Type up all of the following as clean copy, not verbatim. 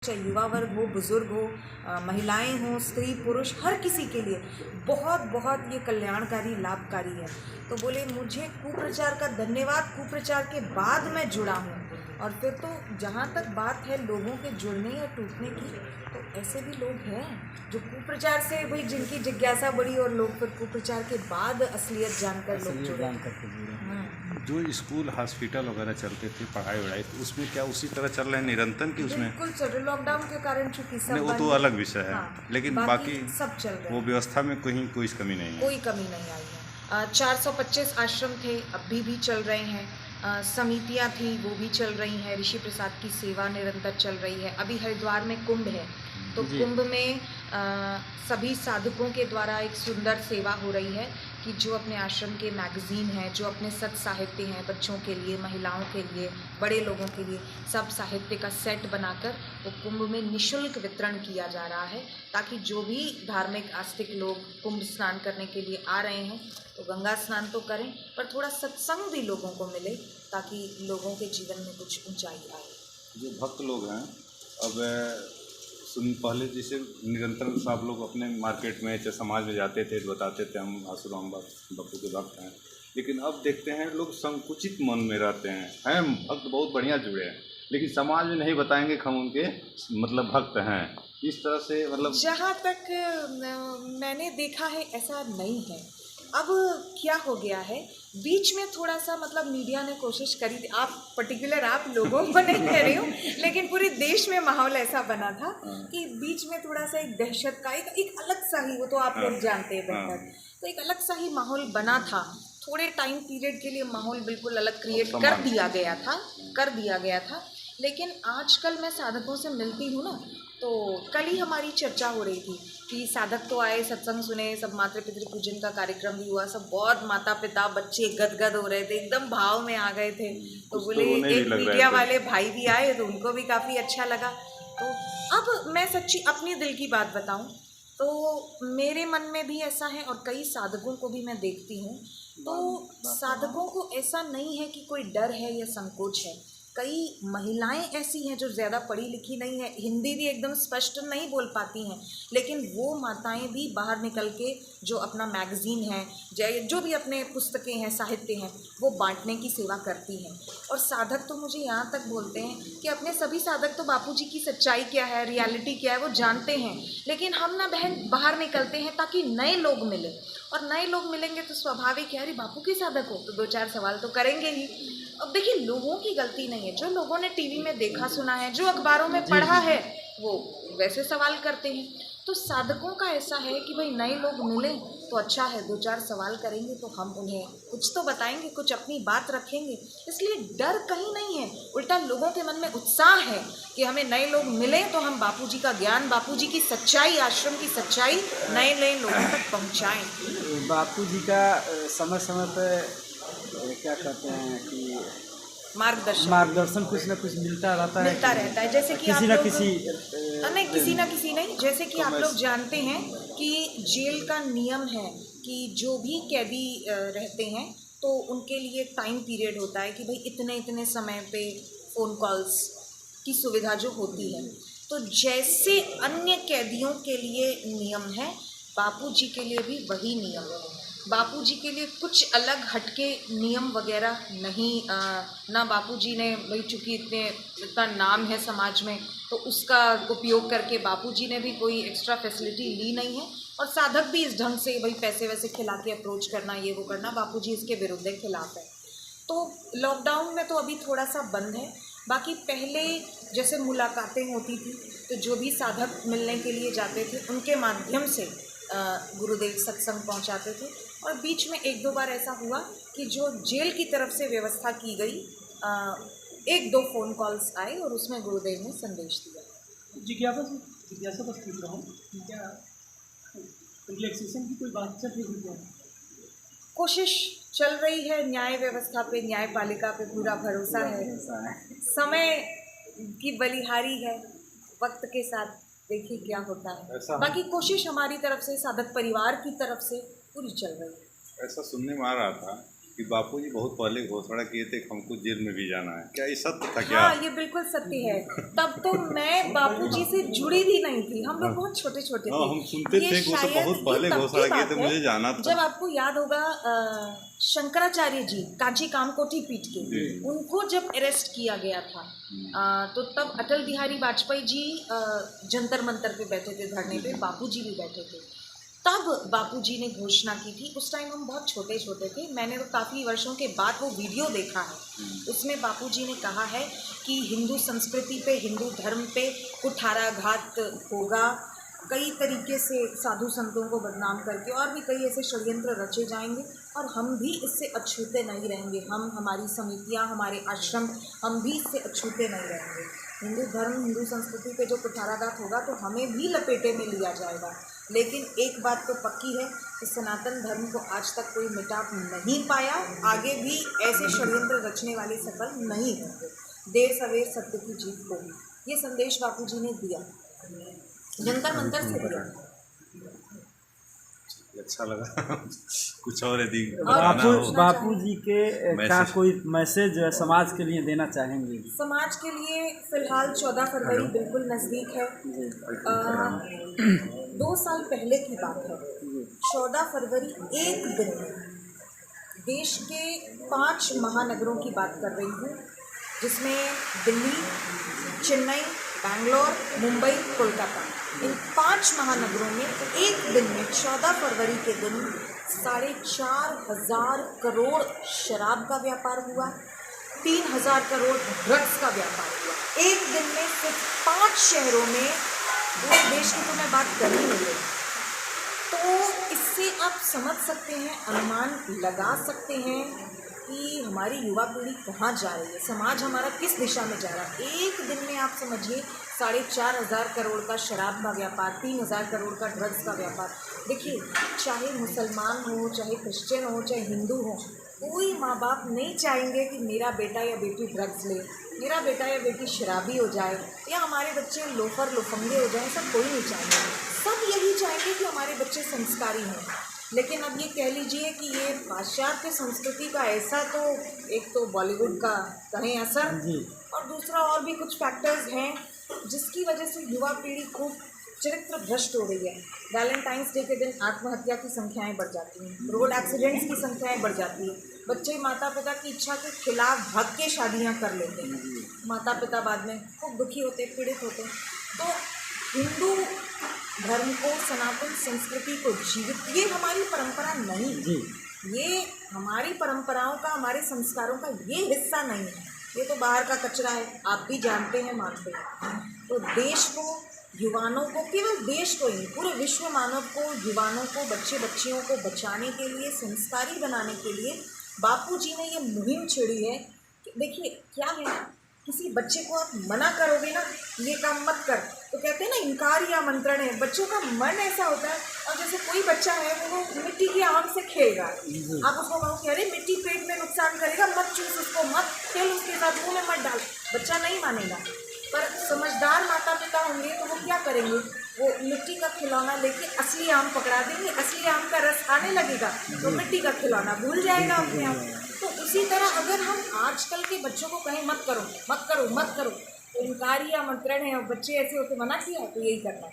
चाहे युवा वर्ग हो, बुजुर्ग हो, महिलाएं हों, स्त्री पुरुष, हर किसी के लिए बहुत बहुत ये कल्याणकारी लाभकारी है। तो बोले मुझे कुप्रचार का धन्यवाद, कुप्रचार के बाद मैं जुड़ा हूँ। और फिर तो जहाँ तक बात है लोगों के जुड़ने या टूटने की, तो ऐसे भी लोग हैं जो कुप्रचार से भाई जिनकी जिज्ञासा बढ़ी और लोग फिर कुप्रचार के बाद असलियत जानकर लोग जुड़े। जो स्कूल हॉस्पिटल वगैरह चलते थे पढ़ाई वढ़ाई, तो उसमें क्या उसी तरह चल रहे हैं निरंतर कि उसमें? बिल्कुल चल रहे, लॉकडाउन के कारण चूंकि सब वो तो अलग विषय है। हाँ, लेकिन बाकी सब चल रहे वो हैं। व्यवस्था में कोई कमी नहीं है। कोई कमी नहीं आई है। 425 आश्रम थे, अभी भी चल रहे हैं। समितियां थी, वो भी चल रही हैं। ऋषि प्रसाद की सेवा निरंतर चल रही है। अभी हरिद्वार में कुंभ है, तो कुंभ में सभी साधकों के द्वारा एक सुंदर सेवा हो रही है कि जो अपने आश्रम के मैगजीन हैं, जो अपने सत साहित्य हैं, बच्चों के लिए, महिलाओं के लिए, बड़े लोगों के लिए, सब साहित्य का सेट बनाकर वो कुंभ में निःशुल्क वितरण किया जा रहा है, ताकि जो भी धार्मिक आस्तिक लोग कुंभ स्नान करने के लिए आ रहे हैं तो गंगा स्नान तो करें, पर थोड़ा सत्संग भी लोगों को मिले, ताकि लोगों के जीवन में कुछ ऊंचाई आए। जो भक्त लोग हैं, अब पहले जैसे निरंतर आप लोग अपने मार्केट में चाहे समाज में जाते थे तो बताते थे हम आसुराम बापू के भक्त हैं, लेकिन अब देखते हैं लोग संकुचित मन में रहते हैं भक्त बहुत बढ़िया जुड़े हैं, लेकिन समाज में नहीं बताएंगे कि हम उनके मतलब भक्त हैं। इस तरह से मतलब जहाँ तक मैंने देखा है ऐसा नहीं है। अब क्या हो गया है, बीच में थोड़ा सा मतलब मीडिया ने कोशिश करी थी, आप पर्टिकुलर आप लोगों को नहीं कह रही हूँ, लेकिन पूरे देश में माहौल ऐसा बना था कि बीच में थोड़ा सा एक दहशत का एक अलग सा ही, वो तो आप लोग जानते हैं बेहतर, तो एक अलग सा ही माहौल बना था। थोड़े टाइम पीरियड के लिए माहौल बिल्कुल अलग क्रिएट कर दिया गया था। लेकिन आजकल मैं साधकों से मिलती हूँ ना, तो कल ही हमारी चर्चा हो रही थी कि साधक तो आए, सत्संग सुने, सब मातृ पितृ पूजन का कार्यक्रम भी हुआ, सब बहुत माता पिता बच्चे गदगद हो रहे थे, एकदम भाव में आ गए थे। तो बोले एक मीडिया वाले भाई भी आए तो उनको भी काफ़ी अच्छा लगा। तो अब मैं सच्ची अपनी दिल की बात बताऊं तो मेरे मन में भी ऐसा है, और कई साधकों को भी मैं देखती हूँ, तो साधकों को ऐसा नहीं है कि कोई डर है या संकोच है। कई महिलाएं ऐसी हैं जो ज़्यादा पढ़ी लिखी नहीं है, हिंदी भी एकदम स्पष्ट नहीं बोल पाती हैं, लेकिन वो माताएं भी बाहर निकल के जो अपना मैगज़ीन है, जो भी अपने पुस्तकें हैं, साहित्य हैं, वो बांटने की सेवा करती हैं। और साधक तो मुझे यहाँ तक बोलते हैं कि अपने सभी साधक तो बापूजी की सच्चाई क्या है, रियलिटी क्या है, वो जानते हैं, लेकिन हम ना बहन बाहर निकलते हैं ताकि नए लोग मिले, और नए लोग मिलेंगे तो स्वाभाविक है, अरे बापू के साधक हो तो दो चार सवाल तो करेंगे ही। अब देखिए, लोगों की गलती नहीं है, जो लोगों ने टीवी में देखा सुना है, जो अखबारों में पढ़ा है, वो वैसे सवाल करते हैं। तो साधकों का ऐसा है कि भाई नए लोग मिलें तो अच्छा है, दो चार सवाल करेंगे तो हम उन्हें कुछ तो बताएंगे, कुछ अपनी बात रखेंगे, इसलिए डर कहीं नहीं है, उल्टा लोगों के मन में उत्साह है कि हमें नए लोग मिलें तो हम बापूजी का ज्ञान, बापूजी की सच्चाई, आश्रम की सच्चाई नए नए लोगों तक पहुँचाएँ। बापूजी का समय समय पर क्या कहते हैं कि मार्गदर्शन कुछ ना कुछ मिलता रहता है, जैसे कि किसी ना किसी नहीं, जैसे कि आप लोग जानते हैं कि जेल का नियम है कि जो भी कैदी रहते हैं तो उनके लिए टाइम पीरियड होता है कि भाई इतने इतने समय पे फ़ोन कॉल्स की सुविधा जो होती है, तो जैसे अन्य कैदियों के लिए नियम है, बापूजी के लिए भी वही नियम है। बापूजी के लिए कुछ अलग हटके नियम वगैरह नहीं, ना बापूजी ने भाई चूँकि इतना नाम है समाज में, तो उसका उपयोग करके बापूजी ने भी कोई एक्स्ट्रा फैसिलिटी ली नहीं है, और साधक भी इस ढंग से भाई पैसे वैसे खिला के अप्रोच करना, ये वो करना, बापूजी इसके विरुद्ध है, खिलाफ है। तो लॉकडाउन में तो अभी थोड़ा सा बंद है, बाकी पहले जैसे मुलाकातें होती थी तो जो भी साधक मिलने के लिए जाते थे उनके माध्यम से गुरुदेव सत्संग पहुंचाते थे। और बीच में एक दो बार ऐसा हुआ कि जो जेल की तरफ से व्यवस्था की गई, एक दो फ़ोन कॉल्स आए और उसमें गुरुदेव ने संदेश दिया। जिज्ञासा बस पूछ रहा हूँ, क्या रिलैक्सेशन की कोई बात चल रही है? कोशिश चल रही है, न्याय व्यवस्था पे, न्यायपालिका पे पूरा भरोसा है, समय की बलिहारी है, वक्त के साथ देखिए क्या होता है। बाकी कोशिश हमारी तरफ से, साधक परिवार की तरफ से पूरी चल रही है। ऐसा सुनने में आ रहा था कि बापूजी बहुत पहले घोषणा किए थे कि हमको जेल में भी जाना है, क्या ये सत्य था क्या? हाँ, ये बिल्कुल सत्य है। तब तो मैं बापूजी से जुड़ी भी नहीं थी, हम लोग बहुत छोटे छोटे हाँ, थे। हम सुनते ये थे कि वो तो शायद बहुत ये पहले तब घोषणा की किए बात थे, है मुझे जाना था। जब आपको याद होगा शंकराचार्य जी कांची कामकोटी पीठ के, उनको जब अरेस्ट किया गया था तो तब अटल बिहारी वाजपेयी जी जंतर मंतर पे बैठे थे धरने पे, बापूजी भी बैठे थे। तब बापूजी ने घोषणा की थी। उस टाइम हम बहुत छोटे छोटे थे, मैंने तो काफ़ी वर्षों के बाद वो वीडियो देखा है। उसमें बापूजी ने कहा है कि हिंदू संस्कृति पे, हिंदू धर्म पे कुठाराघात होगा, कई तरीके से साधु संतों को बदनाम करके और भी कई ऐसे षड्यंत्र रचे जाएंगे और हम भी इससे अछूते नहीं रहेंगे। हम, हमारी समितियां, हमारे आश्रम, हम भी इससे अछूते नहीं रहेंगे। हिंदू धर्म, हिंदू संस्कृति पे जो कुठाराघात होगा तो हमें भी लपेटे में लिया जाएगा। लेकिन एक बात तो पक्की है कि सनातन धर्म को आज तक कोई मिटा नहीं पाया, आगे भी ऐसे षड्यंत्र रचने वाले सफल नहीं होंगे। देर सवेर सत्य की जीत होगी, ये संदेश बापूजी ने दिया, जंतर मंतर से दिया। अच्छा लगा। कुछ और यदि बापूजी के क्या कोई मैसेज समाज के लिए देना चाहेंगे? समाज के लिए फिलहाल 14 फरवरी बिल्कुल नज़दीक है। 2 साल पहले की बात है, 14 फरवरी एक दिन में देश के 5 महानगरों की बात कर रही हूँ, जिसमें दिल्ली, चेन्नई, बैंगलोर, मुंबई, कोलकाता, इन 5 महानगरों में एक दिन में 14 फरवरी के दिन 4,500 करोड़ शराब का व्यापार हुआ, 3,000 करोड़ ड्रग्स का व्यापार हुआ। एक दिन में सिर्फ 5 शहरों में, पूरे देश की तो मैं बात कर ही नहीं रही। तो इससे आप समझ सकते हैं, अनुमान लगा सकते हैं कि हमारी युवा पीढ़ी कहाँ जा रही है, समाज हमारा किस दिशा में जा रहा है। एक दिन में आप समझिए 4,500 करोड़ का शराब का व्यापार, 3,000 करोड़ का ड्रग्स का व्यापार। देखिए, चाहे मुसलमान हो, चाहे क्रिश्चियन हो, चाहे हिंदू हो, कोई माँ बाप नहीं चाहेंगे कि मेरा बेटा या बेटी ड्रग्स ले, मेरा बेटा या बेटी शराबी हो जाए, या हमारे बच्चे लोफर लोफंगे हो जाएं। सब कोई नहीं चाहेंगे, सब यही चाहेंगे कि हमारे बच्चे संस्कारी हों। लेकिन अब ये कह लीजिए कि ये पाश्चात्य संस्कृति का ऐसा, तो एक तो बॉलीवुड का कहें असर, और दूसरा और भी कुछ फैक्टर्स हैं जिसकी वजह से युवा पीढ़ी खूब चरित्र भ्रष्ट हो रही है। वैलेंटाइंस डे के दिन आत्महत्या की संख्याएं बढ़ जाती हैं, रोड एक्सीडेंट्स की संख्याएं बढ़ जाती हैं, बच्चे माता पिता की इच्छा के खिलाफ भाग के शादियाँ कर लेते हैं, माता पिता बाद में खूब दुखी होते, पीड़ित होते। तो हिंदू धर्म को, सनातन संस्कृति को जीवित, ये हमारी परंपरा नहीं है, ये हमारी परंपराओं का, हमारे संस्कारों का ये हिस्सा नहीं है। ये तो बाहर का कचरा है, आप भी जानते हैं, मानते हैं। तो देश को, युवानों को, केवल देश को ही, पूरे विश्व मानव को, युवानों को, बच्चे बच्चियों को बचाने के लिए, संस्कारी बनाने के लिए बापूजी ने ये मुहिम छेड़ी है। देखिए क्या है, किसी बच्चे को आप मना करोगे ना, ये काम मत कर, तो कहते हैं ना इनकार या आमंत्रण है। बच्चों का मन ऐसा होता है, और जैसे कोई बच्चा है वो मिट्टी की आग से खेलेगा, आप उसको कहो कि अरे मिट्टी पेट में नुकसान करेगा, मत चूस उसको, मत खेल उसके साथ, मुँह में मत डाल, बच्चा नहीं मानेगा। पर समझदार माता पिता होंगे तो वो क्या करेंगे, वो मिट्टी का खिलौना लेके असली आम पकड़ा देंगे, असली आम का रस आने लगेगा तो मिट्टी का खिलौना भूल जाएगा अपने आप। तो उसी तरह अगर हम आजकल के बच्चों को कहें मत करो मत करो मत करो, तो इनकार या आमंत्रण है, और बच्चे ऐसे होते मना किया तो यही करना है।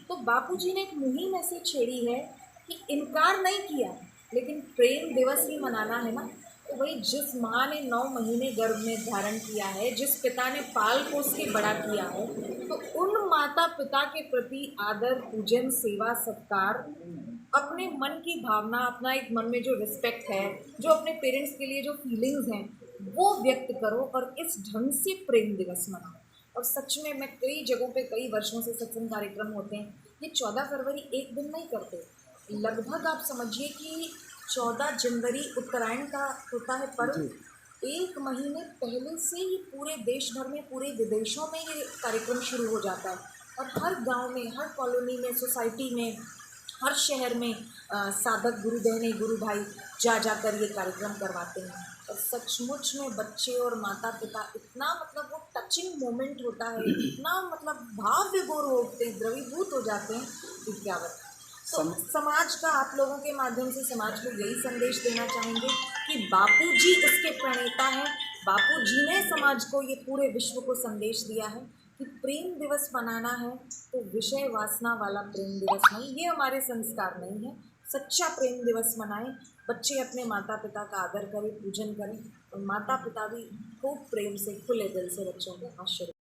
तो बापूजी ने एक मुहिम ऐसी छेड़ी है कि इनकार नहीं किया, लेकिन प्रेम दिवस ही मनाना है ना। तो भाई, जिस माँ ने 9 महीने गर्भ में धारण किया है, जिस पिता ने पाल पोस के बड़ा किया है, तो उन माता पिता के प्रति आदर, पूजन, सेवा, सत्कार, अपने मन की भावना, अपना एक मन में जो रिस्पेक्ट है, जो अपने पेरेंट्स के लिए जो फीलिंग्स हैं, वो व्यक्त करो और इस ढंग से प्रेम दिवस मनाओ। और सच में मैं कई जगहों पे कई वर्षों से सत्संग कार्यक्रम होते हैं, ये 14 फरवरी एक दिन नहीं करते, लगभग आप समझिए कि 14 जनवरी उत्तरायण का होता है पर्व, 1 महीने पहले से ही पूरे देश भर में, पूरे विदेशों में ये कार्यक्रम शुरू हो जाता है। और हर गांव में, हर कॉलोनी में, सोसाइटी में, हर शहर में साधक गुरु बहनें, गुरु भाई जा कर ये कार्यक्रम करवाते हैं। और सचमुच में बच्चे और माता पिता इतना, मतलब वो टचिंग मोमेंट होता है, इतना मतलब भाव विभोर होते हैं, द्रवीभूत हो जाते हैं कि क्या बताएं। तो समाज का आप लोगों के माध्यम से समाज को यही संदेश देना चाहेंगे कि बापूजी इसके प्रणेता हैं। बापूजी ने समाज को, ये पूरे विश्व को संदेश दिया है कि प्रेम दिवस मनाना है तो विषय वासना वाला प्रेम दिवस नहीं, ये हमारे संस्कार नहीं है। सच्चा प्रेम दिवस मनाएं, बच्चे अपने माता पिता का आदर करें, पूजन करें, और माता पिता भी खूब प्रेम से खुले दिल से बच्चों को आशीर्वाद